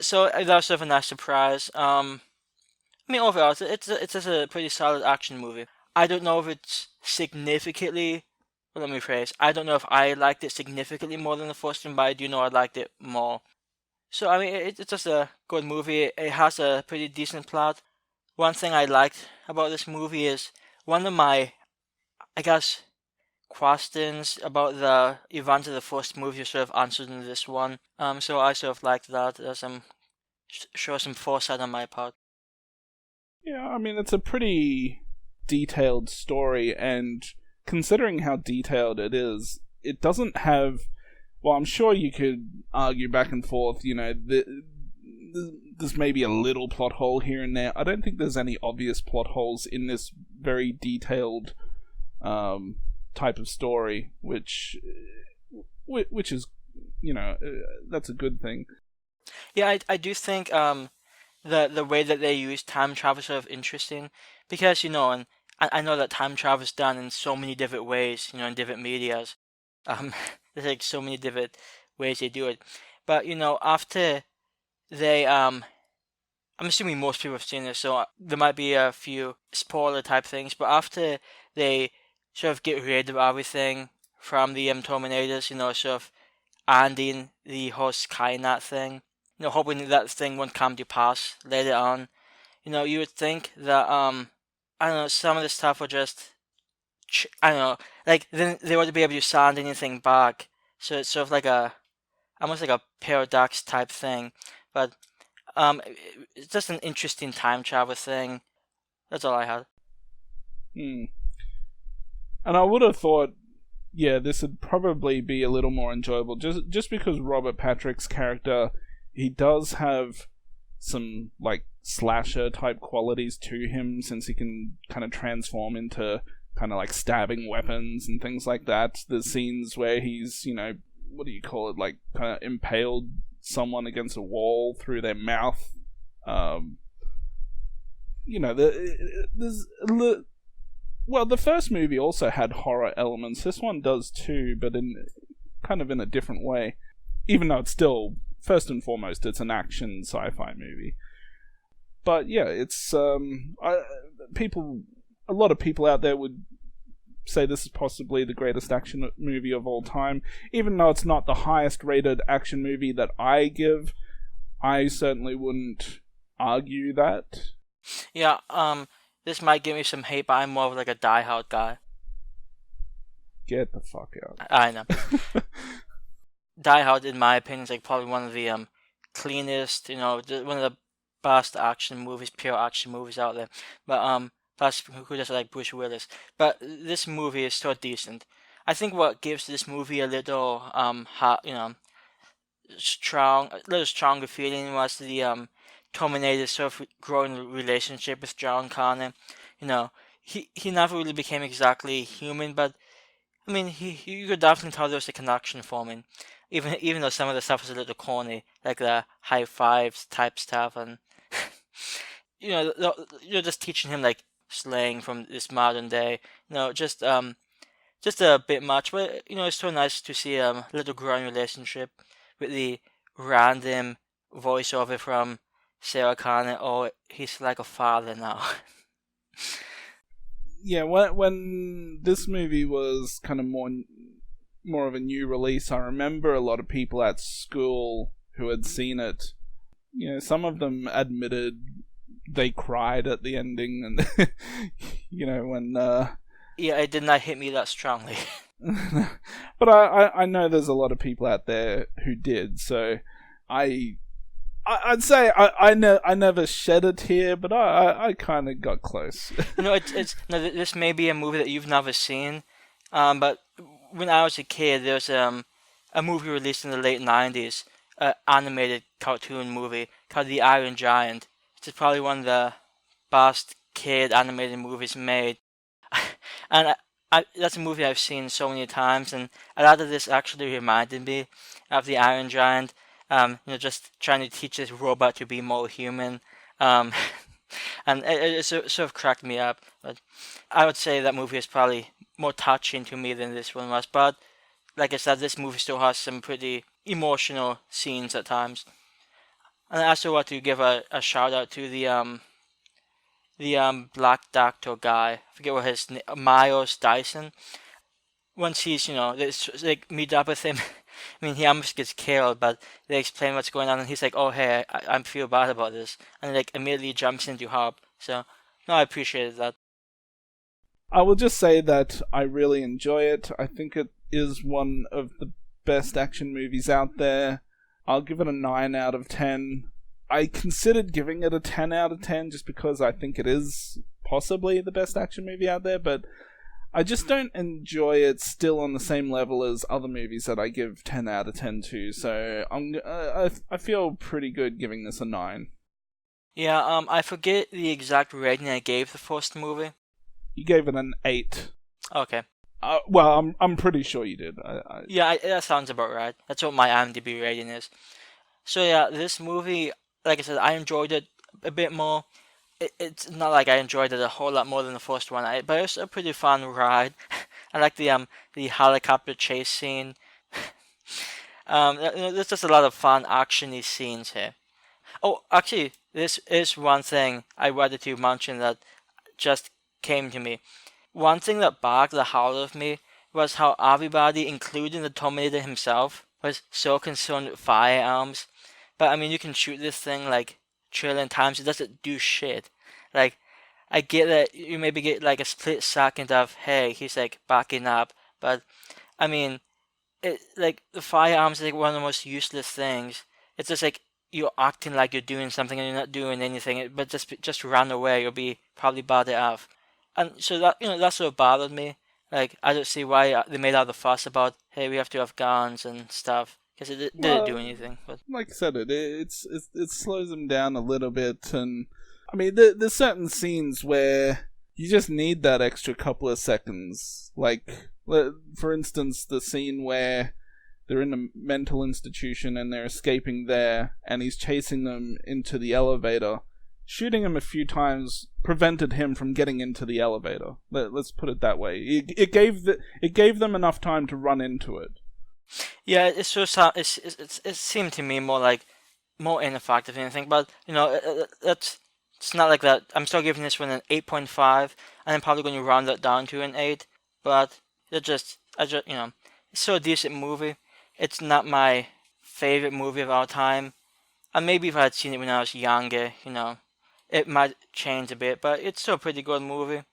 So that was sort of a nice surprise. Overall, it's just a pretty solid action movie. I don't know if it's significantly... Well, let me rephrase. I don't know if I liked it significantly more than the first one, but I do know I liked it more. So, it's just a good movie. It has a pretty decent plot. One thing I liked about this movie is one of my, I guess, questions about the events of the first movie are sort of answered in this one. So I sort of liked that. There's some foresight on my part. Yeah, it's a pretty detailed story, and considering how detailed it is, it doesn't have... Well, I'm sure you could argue back and forth, there's maybe a little plot hole here and there. I don't think there's any obvious plot holes in this very detailed type of story, which is, that's a good thing. Yeah, I do think the way that they use time travel is sort of interesting, because, and I know that time travel is done in so many different ways, in different medias. There's so many different ways they do it. But, after they, I'm assuming most people have seen this, so there might be a few spoiler type things, but after they sort of get rid of everything from the Terminators, sort of ending the whole Skynet thing, hoping that thing won't come to pass later on, you would think that, some of the stuff would just, then they wouldn't be able to send anything back. So it's sort of almost like a paradox type thing. But it's just an interesting time travel thing. That's all I had. And I would have thought, this would probably be a little more enjoyable, just because Robert Patrick's character, he does have some slasher type qualities to him, since he can kind of transform into kind of stabbing weapons and things like that. There's scenes where he's, what do you call it, kind of impaled someone against a wall through their mouth. There's the first movie also had horror elements. This one does too, but in kind of in a different way. Even though it's still, first and foremost, it's an action sci-fi movie. But yeah, it's a lot of people out there would say this is possibly the greatest action movie of all time. Even though it's not the highest rated action movie that I give, I certainly wouldn't argue that. Yeah, this might give me some hate, but I'm more of like a Die Hard guy. Get the fuck out. I know. Die Hard, in my opinion, is like probably one of the cleanest, one of the best action movies, pure action movies out there. But plus, who doesn't like Bruce Willis? But this movie is so decent. I think what gives this movie a little a little stronger feeling was the Terminator's sort of growing relationship with John Connor. He never really became exactly human, but I mean, you could definitely tell there was a connection forming. Even though some of the stuff was a little corny, like the high fives type stuff, and you're just teaching him like slang from this modern day. Just a bit much, but it's so nice to see a little growing relationship with the random voiceover from Sarah Connor. Oh, he's like a father now. Yeah, when this movie was kind of more of a new release, I remember a lot of people at school who had seen it. Some of them admitted they cried at the ending, and when yeah, it did not hit me that strongly. But I know there's a lot of people out there who did, so I'd say I never shed a tear, but I kind of got close. This may be a movie that you've never seen, but when I was a kid, there was a movie released in the late 90s, an animated cartoon movie called The Iron Giant. It's probably one of the best kid animated movies made. And that's a movie I've seen so many times, and a lot of this actually reminded me of The Iron Giant. Just trying to teach this robot to be more human. And it sort of cracked me up. But I would say that movie is probably more touching to me than this one was. But like I said, this movie still has some pretty emotional scenes at times. And I also want to give a shout out to the Black Doctor guy. I forget what his name, Miles Dyson. Once he's meet up with him. I mean, he almost gets killed, but they explain what's going on, and he's like, "Oh, hey, I feel bad about this," and immediately jumps into help. So, no, I appreciated that. I will just say that I really enjoy it. I think it is one of the best action movies out there. I'll give it a 9 out of 10. I considered giving it a 10 out of 10 just because I think it is possibly the best action movie out there, but I just don't enjoy it still on the same level as other movies that I give 10 out of 10 to, so I feel pretty good giving this a 9. Yeah, I forget the exact rating I gave the first movie. You gave it an 8. Okay. Well, I'm pretty sure you did. Yeah, that sounds about right. That's what my IMDb rating is. So yeah, this movie, like I said, I enjoyed it a bit more. It's not like I enjoyed it a whole lot more than the first one, but it was a pretty fun ride. I like the helicopter chase scene. There's just a lot of fun actiony scenes here. Oh, actually, this is one thing I wanted to mention that just came to me. One thing that bugged the hell out of me was how everybody, including the Terminator himself, was so concerned with firearms. But I mean, you can shoot this thing like trillion times, it doesn't do shit. I get that you maybe get a split second of, hey, he's backing up, but I mean, the firearms is one of the most useless things. It's just you're acting like you're doing something and you're not doing anything, but just run away, you'll be probably bad off. And so that sort of bothered me. I don't see why they made all the fuss about, hey, we have to have guns and stuff. Because it didn't do anything. But like I said, it slows them down a little bit, and I mean, there's certain scenes where you just need that extra couple of seconds. For instance, the scene where they're in a mental institution and they're escaping there, and he's chasing them into the elevator. Shooting him a few times prevented him from getting into the elevator. Let's put it that way. It gave them enough time to run into it. Yeah, it seemed to me more ineffective than anything. But it's not like that. I'm still giving this one an 8.5, and I'm probably going to round that down to an 8. But it's still a decent movie. It's not my favorite movie of all time. And maybe if I had seen it when I was younger, it might change a bit. But it's still a pretty good movie.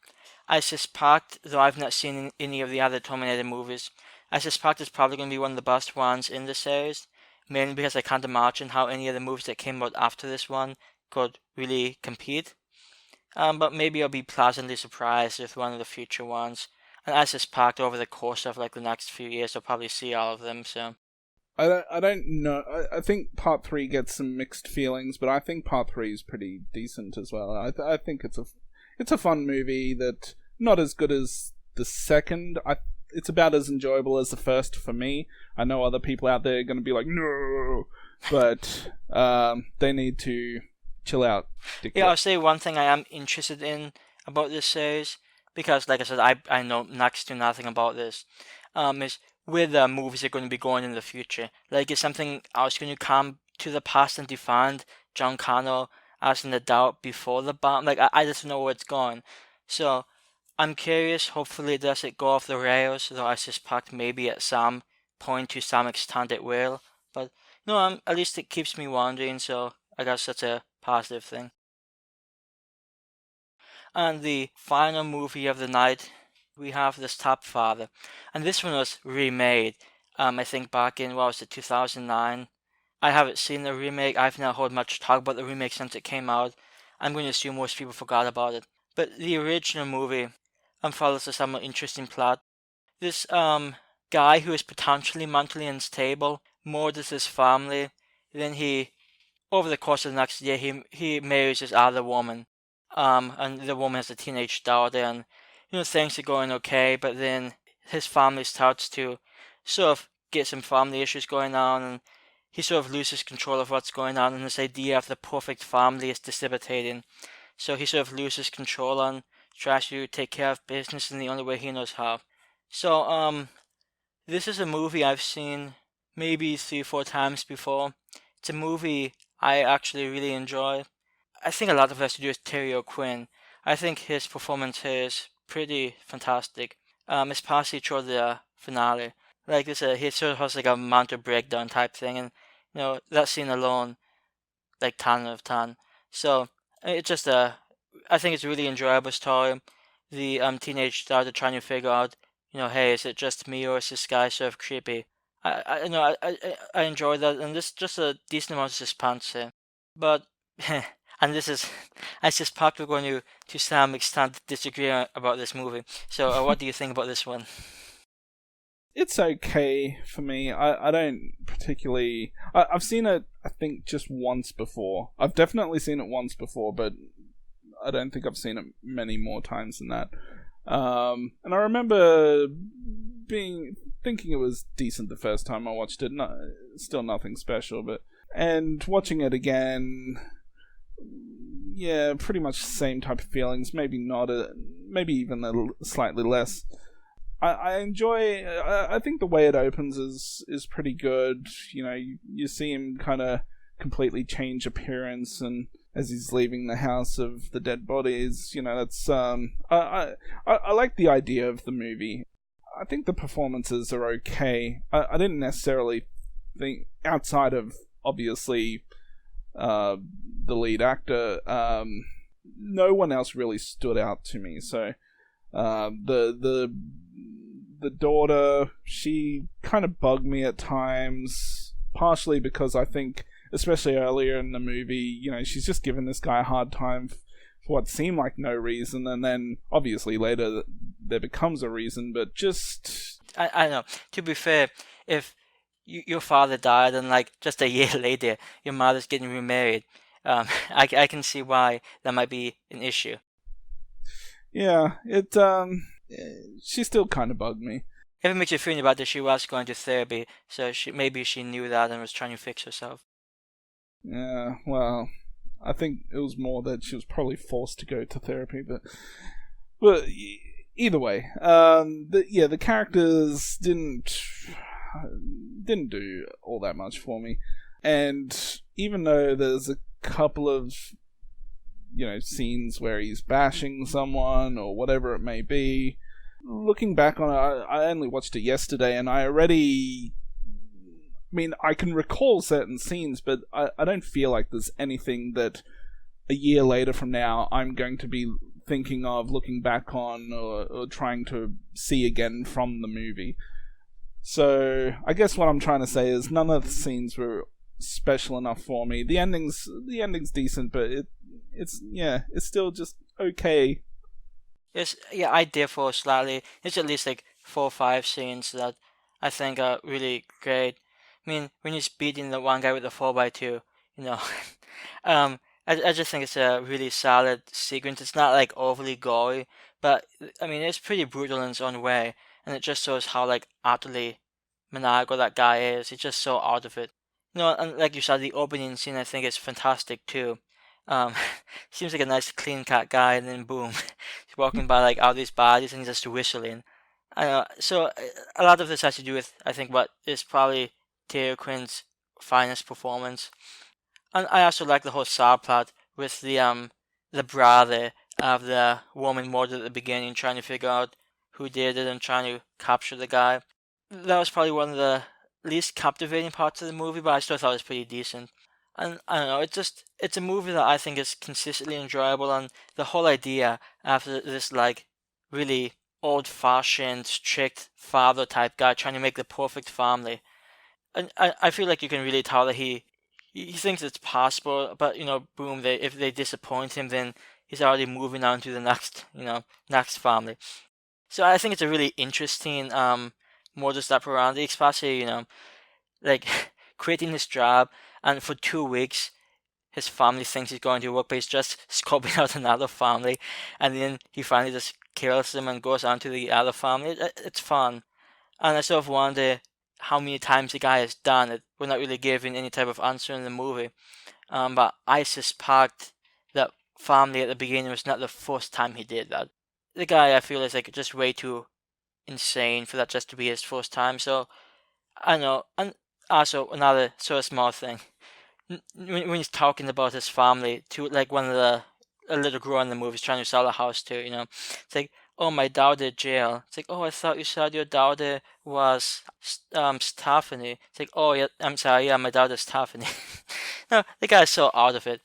I suspect, though I've not seen any of the other Terminator movies, I suspect it's probably going to be one of the best ones in the series, mainly because I can't imagine how any of the movies that came out after this one could really compete. But maybe I'll be pleasantly surprised with one of the future ones. And I suspect over the course of like the next few years, I'll probably see all of them. So I don't know. I think part 3 gets some mixed feelings, but I think part 3 is pretty decent as well. I think it's a fun movie that not as good as the second. It's about as enjoyable as the first for me. I know other people out there are going to be like, no, but they need to chill out. Yeah, I'll say one thing I am interested in about this series, because like I said, I know next to nothing about this, is where the movies are going to be going in the future. Like, is something else going to come to the past and define John Connor as an adult before the bomb? Like, I just know where it's going. So, I'm curious. Hopefully, does it go off the rails? Though I suspect maybe at some point, to some extent, it will. But no, at least it keeps me wondering. So I guess that's a positive thing. And the final movie of the night, we have The Stepfather, and this one was remade. I think back in what was it, 2009. I haven't seen the remake. I've not heard much talk about the remake since it came out. I'm going to assume most people forgot about it. But the original movie follows a somewhat interesting plot. This guy who is potentially mentally unstable murders his family. Then he, over the course of the next year, he marries this other woman. And the woman has a teenage daughter, and things are going okay. But then his family starts to sort of get some family issues going on, and he sort of loses control of what's going on, and this idea of the perfect family is dissipating. So he sort of loses control and tries to take care of business in the only way he knows how. So, this is a movie I've seen maybe 3 or 4 times before. It's a movie I actually really enjoy. I think a lot of it has to do with Terry O'Quinn. I think his performance here is pretty fantastic. Especially toward the finale. Like this, he sort of has like a mental breakdown type thing, and that scene alone, like 10 out of 10. So it's just I think it's a really enjoyable story. The teenage daughter trying to figure out, hey, is it just me or is this guy sort of creepy? I enjoy that, and this just a decent amount of suspense here. But and this is, I suspect we're going to some extent disagree about this movie. So what do you think about this one? It's okay for me. I don't particularly... I've seen it, I think, just once before. I've definitely seen it once before, but I don't think I've seen it many more times than that. And I remember thinking it was decent the first time I watched it. Still nothing special, and watching it again, yeah, pretty much the same type of feelings. Maybe not maybe even slightly less. I enjoy. I think the way it opens is pretty good. You see him kind of completely change appearance, and as he's leaving the house of the dead bodies, that's I like the idea of the movie. I think the performances are okay. I didn't necessarily think, outside of obviously the lead actor, no one else really stood out to me. So the daughter, she kind of bugged me at times, partially because I think, especially earlier in the movie, she's just giving this guy a hard time for what seemed like no reason, and then obviously later there becomes a reason, but just... I know. To be fair, if your father died and like just a year later your mother's getting remarried, I can see why that might be an issue. Yeah, she still kind of bugged me. If it makes you feel about this, she was going to therapy, so maybe she knew that and was trying to fix herself. Yeah, well, I think it was more that she was probably forced to go to therapy, but either way, the characters didn't didn't do all that much for me. And even though there's a couple of, scenes where he's bashing someone or whatever it may be, looking back on it, I only watched it yesterday, and I can recall certain scenes, but I don't feel like there's anything that a year later from now I'm going to be thinking of, looking back on, or trying to see again from the movie. So I guess what I'm trying to say is none of the scenes were special enough for me. The ending's decent, but it's still just okay. I differ slightly. It's at least like 4 or 5 scenes that I think are really great. I mean, when he's beating the one guy with the 4x2, I just think it's a really solid sequence. It's not like overly gory, but I mean, it's pretty brutal in its own way, and it just shows how like utterly maniacal that guy is. He's just so out of it. And like you said, the opening scene I think is fantastic too. Um, seems like a nice clean cut guy, and then boom, he's walking by like all these bodies and he's just whistling. So a lot of this has to do with I think what is probably Taylor Quinn's finest performance. And I also like the whole subplot with the brother of the woman murdered at the beginning, trying to figure out who did it and trying to capture the guy. That was probably one of the least captivating parts of the movie, but I still thought it was pretty decent. And I don't know, it's a movie that I think is consistently enjoyable, and the whole idea after this like really old-fashioned, strict father type guy trying to make the perfect family. And I feel like you can really tell that he thinks it's possible, but boom, if they disappoint him, then he's already moving on to the next family. So I think it's a really interesting modus operandi, especially like quitting his job, and for 2 weeks his family thinks he's going to work, but he's just scoping out another family, and then he finally just kills them and goes on to the other family. It's fun, and I sort of wonder how many times the guy has done it. We're not really given any type of answer in the movie, but I suspect that family at the beginning was not the first time he did that. The guy, I feel, is like just way too insane for that just to be his first time. So I don't know. And also another sort of small thing, when he's talking about his family to like one of a little girl in the movie is trying to sell a house to, it's like, oh, my daughter jail. It's like, oh, I thought you said your daughter was Stephanie. It's like, oh yeah, I'm sorry, yeah, my daughter's Stephanie. No, the guy's so out of it.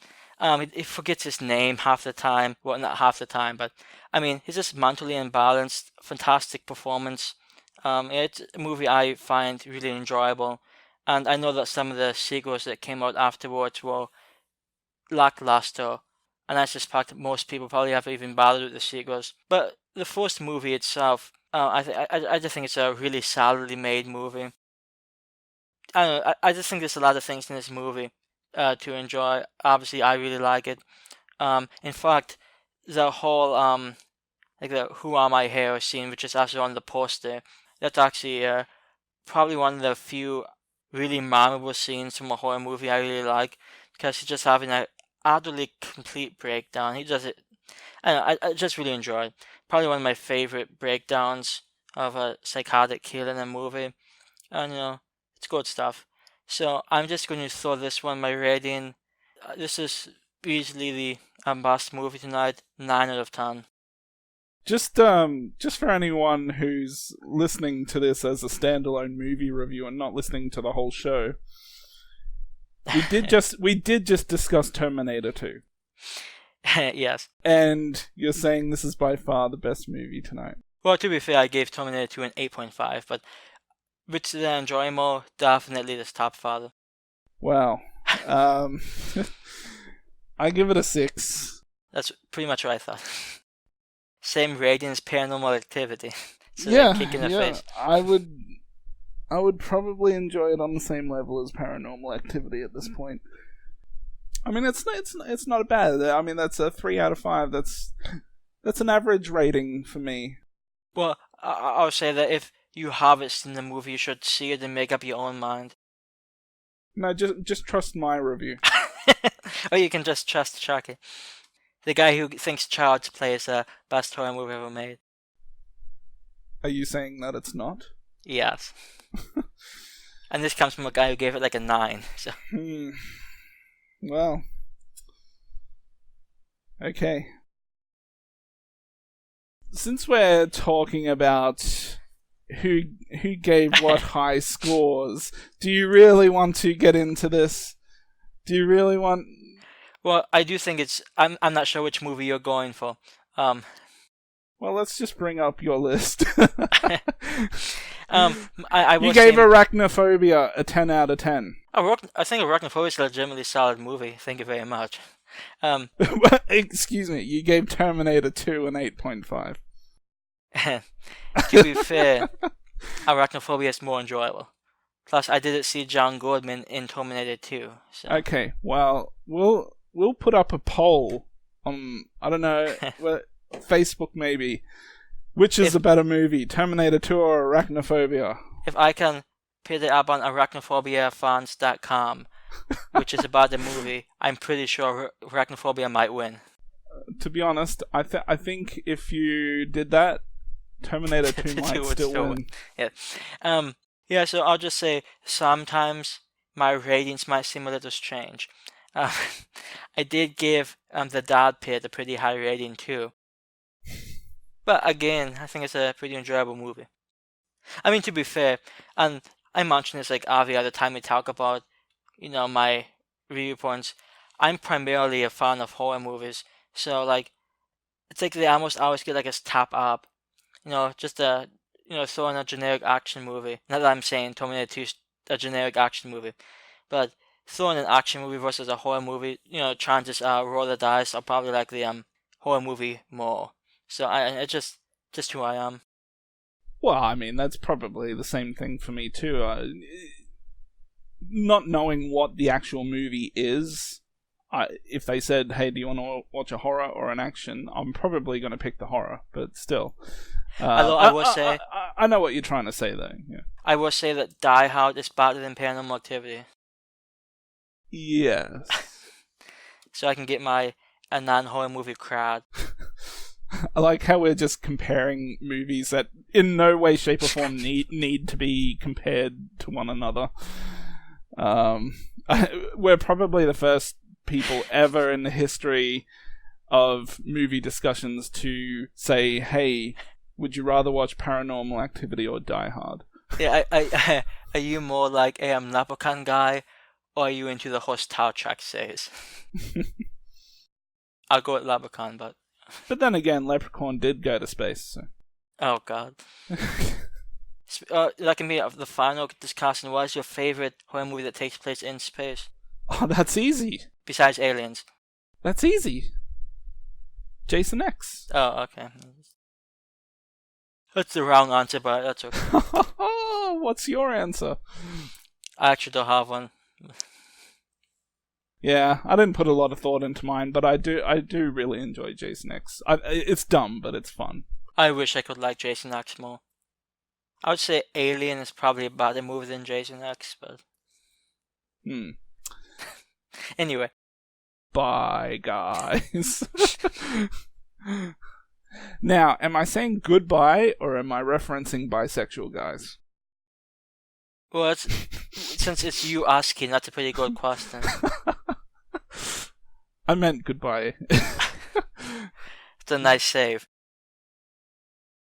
He forgets his name half the time. Well, not half the time, but I mean, he's just mentally imbalanced. Fantastic performance. It's a movie I find really enjoyable, and I know that some of the sequels that came out afterwards were lackluster, and I suspect most people probably haven't even bothered with the sequels. But the first movie itself, I just think it's a really solidly made movie. I don't know, I just think there's a lot of things in this movie to enjoy. Obviously, I really like it. In fact, the whole like the "Who Am I Here" scene, which is also on the poster, that's actually probably one of the few really memorable scenes from a horror movie I really like, because he's just having a utterly complete breakdown. He does it. I just really enjoy it. Probably one of my favorite breakdowns of a psychotic killer in a movie, and it's good stuff. So I'm just going to throw this one my rating. This is easily the best movie tonight. 9 out of 10. Just for anyone who's listening to this as a standalone movie review and not listening to the whole show, we did just discuss Terminator 2. Yes. And you're saying this is by far the best movie tonight. Well, to be fair, I gave Terminator 2 an 8.5, but which did I enjoy more? Definitely the Stepfather. Wow. I give it a 6. That's pretty much what I thought. Same rating as Paranormal Activity. So yeah, kick in the face. I would probably enjoy it on the same level as Paranormal Activity at this point. I mean, it's not bad. I mean, that's a 3 out of 5. That's an average rating for me. Well, I'll say that if you haven't seen the movie, you should see it and make up your own mind. No, just trust my review. Or you can just trust Chucky, the guy who thinks Child's Play is the best horror movie ever made. Are you saying that it's not? Yes. And this comes from a guy who gave it like a 9. So. Well, okay. Since we're talking about who gave what high scores, do you really want to get into this? Do you really want? Well, I do think it's. I'm not sure which movie you're going for. Well, let's just bring up your list. I you gave Arachnophobia a 10 out of 10. I think Arachnophobia is a legitimately solid movie. Thank you very much. Excuse me, you gave Terminator 2 an 8.5. To be fair, Arachnophobia is more enjoyable. Plus, I didn't see John Goodman in Terminator 2. So. Okay, well, we'll put up a poll on, I don't know, Facebook maybe. Which is a better movie, Terminator 2 or Arachnophobia? If I can put it up on arachnophobiafans.com, which is about the movie, I'm pretty sure Arachnophobia might win. To be honest, I think if you did that, Terminator 2 might still win. Yeah. Yeah, so I'll just say sometimes my ratings might seem a little strange. I did give The Dad Pit a pretty high rating too. But again, I think it's a pretty enjoyable movie. I mean, to be fair, and I mentioned this like every other time we talk about, my review points. I'm primarily a fan of horror movies, so like, it's like they almost always get like a step up, just a throw in a generic action movie. Not that I'm saying Terminator 2 is a generic action movie, but throwing an action movie versus a horror movie, trying to roll the dice, I'll probably like the horror movie more. So it's just who I am. Well, I mean, that's probably the same thing for me too. Not knowing what the actual movie is, if they said, hey, do you want to watch a horror or an action, I'm probably going to pick the horror, but still. Although I will say... I know what you're trying to say, though. Yeah. I will say that Die Hard is better than Paranormal Activity. Yes. So I can get a non-horror movie crowd. I like how we're just comparing movies that in no way, shape, or form need to be compared to one another. We're probably the first people ever in the history of movie discussions to say, hey, would you rather watch Paranormal Activity or Die Hard? Yeah, are you more like a Leprechaun guy, or are you into the whole Star Trek series? I'll go with Leprechaun, but... But then again, Leprechaun did go to space, so... Oh, God. That can be the final discussion. What is your favorite horror movie that takes place in space? Oh, that's easy. Besides Aliens. That's easy. Jason X. Oh, okay. That's the wrong answer, but that's okay. What's your answer? I actually don't have one. Yeah, I didn't put a lot of thought into mine, but I do really enjoy Jason X. It's dumb, but it's fun. I wish I could like Jason X more. I would say Alien is probably a better movie than Jason X, but... Anyway. Bye, guys. Now, am I saying goodbye, or am I referencing bisexual guys? Well, since it's you asking, that's a pretty good question. I meant goodbye. It's a nice save.